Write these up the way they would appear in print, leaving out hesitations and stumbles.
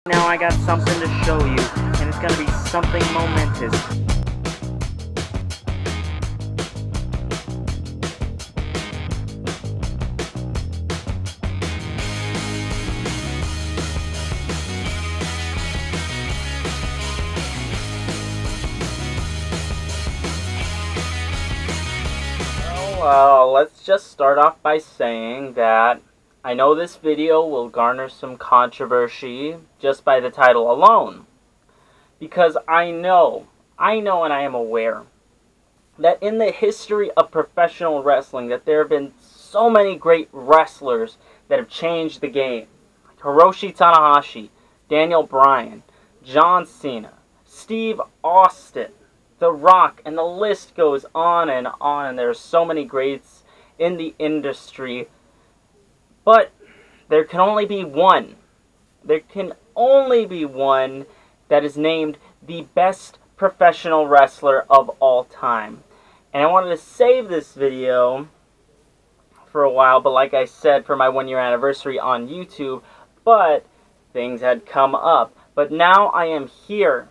Now I got something to show you, and it's gonna be something momentous. Well, let's just start off by saying that I know this video will garner some controversy just by the title alone. Because I know and I am aware that in the history of professional wrestling that there have been so many great wrestlers that have changed the game. Hiroshi Tanahashi, Daniel Bryan, John Cena, Steve Austin, The Rock, and the list goes on, and there are so many greats in the industry. But there can only be one. There can only be one that is named the best professional wrestler of all time. And I wanted to save this video for a while, but like I said, for my 1-year anniversary on YouTube, but things had come up. But now I am here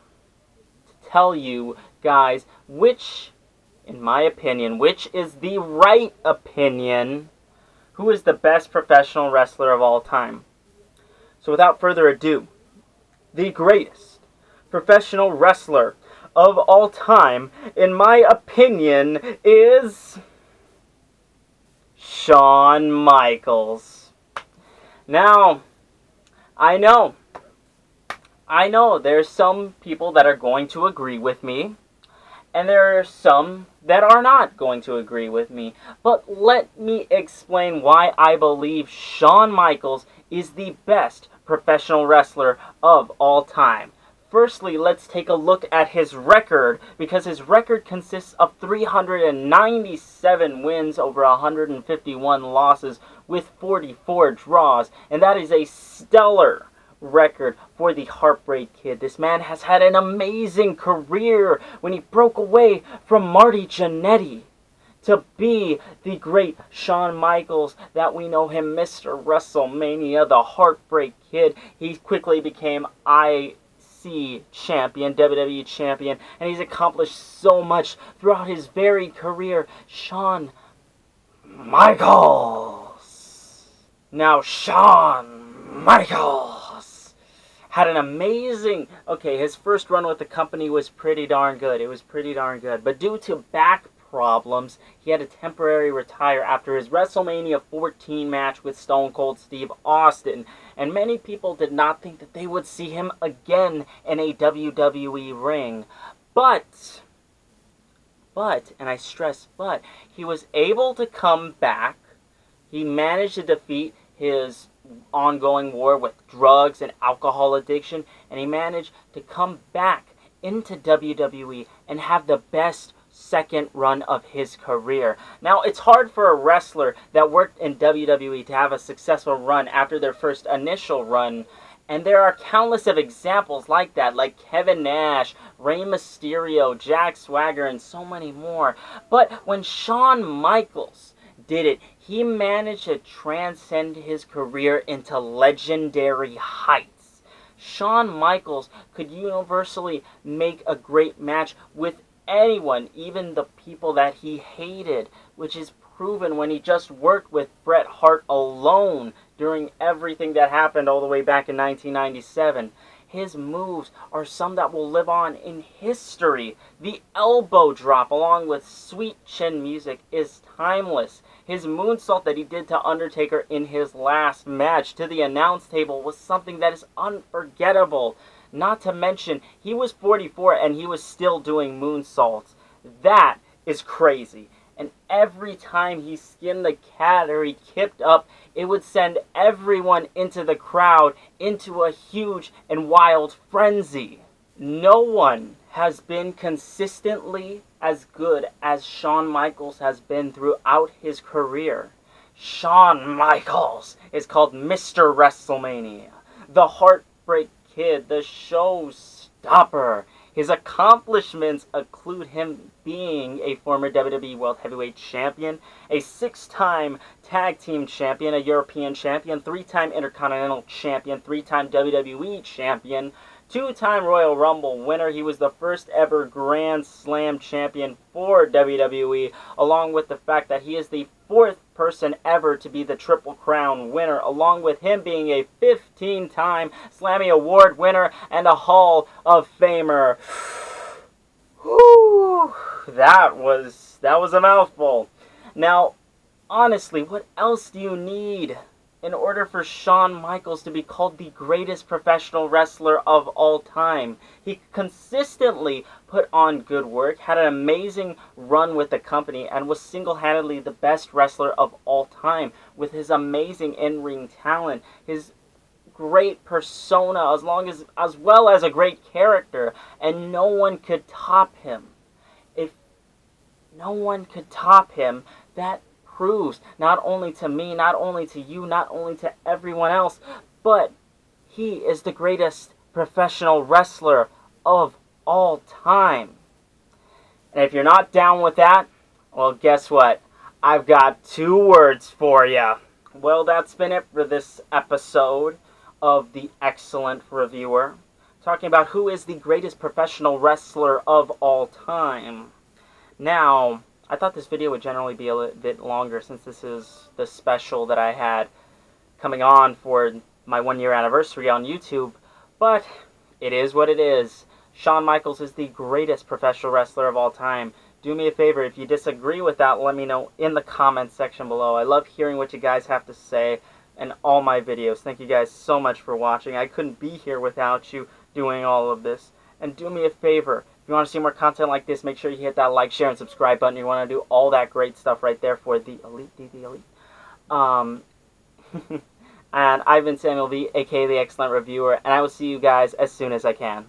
to tell you guys which, in my opinion, which is the right opinion, who is the best professional wrestler of all time. So without further ado, the greatest professional wrestler of all time, in my opinion, is Shawn Michaels. Now, I know there's some people that are going to agree with me, and there are some that are not going to agree with me. But let me explain why I believe Shawn Michaels is the best professional wrestler of all time. Firstly, let's take a look at his record, because his record consists of 397 wins over 151 losses with 44 draws, and that is a stellar record for the Heartbreak Kid. This man has had an amazing career when he broke away from Marty Jannetty to be the great Shawn Michaels that we know him, Mr. WrestleMania, the Heartbreak Kid. He quickly became IC champion, WWE champion, and he's accomplished so much throughout his varied career. Shawn Michaels. Now, Shawn Michaels had an amazing, his first run with the company was pretty darn good. It was pretty darn good. But due to back problems, he had to temporarily retire after his WrestleMania 14 match with Stone Cold Steve Austin. And many people did not think that they would see him again in a WWE ring. But, and I stress but, he was able to come back. He managed to defeat his ongoing war with drugs and alcohol addiction, and he managed to come back into WWE and have the best second run of his career. Now, it's hard for a wrestler that worked in WWE to have a successful run after their first initial run, and there are countless of examples like that, like Kevin Nash, Rey Mysterio, Jack Swagger, and so many more. But when Shawn Michaels did it, he managed to transcend his career into legendary heights. Shawn Michaels could universally make a great match with anyone, even the people that he hated, which is proven when he just worked with Bret Hart alone during everything that happened all the way back in 1997. His moves are some that will live on in history. The elbow drop, along with sweet chin music, is timeless. His moonsault that he did to Undertaker in his last match to the announce table was something that is unforgettable. Not to mention, he was 44 and he was still doing moonsaults. That is crazy. And every time he skinned the cat or he kicked up, it would send everyone into the crowd into a huge and wild frenzy. No one has been consistently as good as Shawn Michaels has been throughout his career. Shawn Michaels is called Mr. WrestleMania, the Heartbreak Kid, the Showstopper. His accomplishments include him being a former WWE World Heavyweight Champion, a 6-time tag team champion, a European champion, 3-time Intercontinental champion, 3-time WWE champion, 2-time Royal Rumble winner. He was the first ever Grand Slam champion for WWE, along with the fact that he is the 4th person ever to be the Triple Crown winner, along with him being a 15-time Slammy Award winner and a Hall of Famer. Whew, that was a mouthful. Now, honestly, what else do you need in order for Shawn Michaels to be called the greatest professional wrestler of all time? He consistently put on good work, had an amazing run with the company, and was single-handedly the best wrestler of all time with his amazing in-ring talent, his great persona, as well as a great character, and no one could top him. If no one could top him, that proves, not only to me, not only to you, not only to everyone else, but he is the greatest professional wrestler of all time. And if you're not down with that, well, guess what? I've got 2 words for you. Well, that's been it for this episode of The Excellent Reviewer, talking about who is the greatest professional wrestler of all time. Now, I thought this video would generally be a little bit longer since this is the special that I had coming on for my 1-year anniversary on YouTube, but it is what it is. Shawn Michaels is the greatest professional wrestler of all time. Do me a favor, if you disagree with that, let me know in the comments section below. I love hearing what you guys have to say in all my videos. Thank you guys so much for watching. I couldn't be here without you doing all of this. And do me a favor, if you want to see more content like this, make sure you hit that like, share, and subscribe button. You want to do all that great stuff right there for the elite, the elite. And I've been Samuel V, aka The Excellent Reviewer, and I will see you guys as soon as I can.